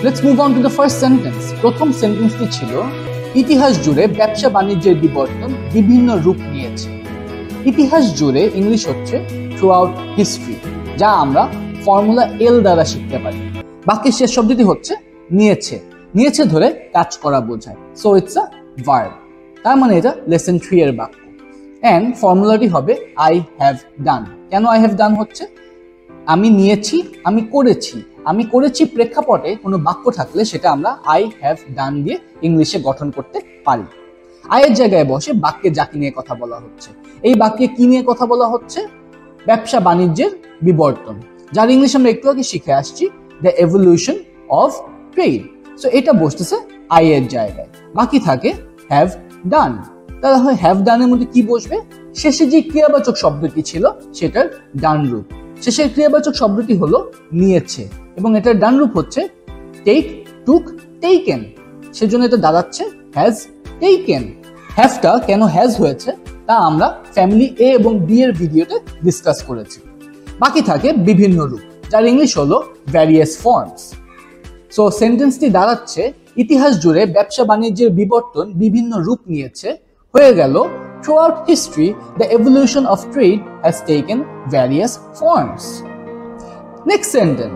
Let's move on to the first sentence. প্রথম সেন্টেন্সটি ছিল ইতিহাস জুড়ে ব্যবসা বাণিজ্যের বিবর্তন বিভিন্ন রূপ নিয়েছে। ইতিহাস জুড়ে ইংলিশ হচ্ছে থ্রু আউট হিস্ট্রি, যা আমরা ফর্মুলা এল দ্বারা শিখতে পারি। বাক্যের শেষ শব্দটি হচ্ছে নিয়েছে। নিয়েছে ধরে কাজ করা বোঝায়, সো ইটস আ ভার্ব। তার মানে এটা লেসন 3 এর বাক্য। এন্ড ফর্মুলাটি হবে আই হ্যাভ ডান। কেন আই হ্যাভ ডান হচ্ছে? আমি নিয়েছি, আমি করেছি। আমি করেছি প্রেক্ষাপটে কোনো বাক্য থাকলে সেটা আমরা আই হ্যাভ ডান দিয়ে ইংলিশে গঠন করতে পারি। আয়ের জায়গায় বসে বাক্যে যাকে নিয়ে কথা বলা হচ্ছে। এই বাক্যে কি নিয়ে কথা বলা হচ্ছে? ব্যবসা বাণিজ্যের বিবর্তন, যার ইংলিশ আমরা একটু আগে শিখে আসছি, the evolution of trade. So এটা বসতেছে আয়ের জায়গায়। বাকি থাকে হ্যাভ ডান। তাহলে হয় হ্যাভ ডানের মধ্যে কি বসবে? শেষে যে ক্রিয়াবাচক শব্দটি ছিল সেটার ডান রূপ। শেষের ক্রিয়াবাচক শব্দটি হলো নিয়েছে এবং এটার ডান রূপ হচ্ছে টেক, টুক, টেকেন। সেজন্য এটা দাঁড়াচ্ছে হ্যাজ টেকেন। হ্যাভটা কেন হ্যাজ হয়েছে তা আমরা ফ্যামিলি এ এবং বি এর ভিডিওতে ডিসকাস করেছি। বাকি থাকে বিভিন্ন রূপ, যার ইংলিশ হলো ভ্যারিয়াস ফর্মস। সো সেন্টেন্সটি দাঁড়াচ্ছে ইতিহাস জুড়ে ব্যবসা বাণিজ্যের বিবর্তন বিভিন্ন রূপ নিয়েছে, হয়ে গেল throughout history the evolution of trade has taken various forms. Next sentence.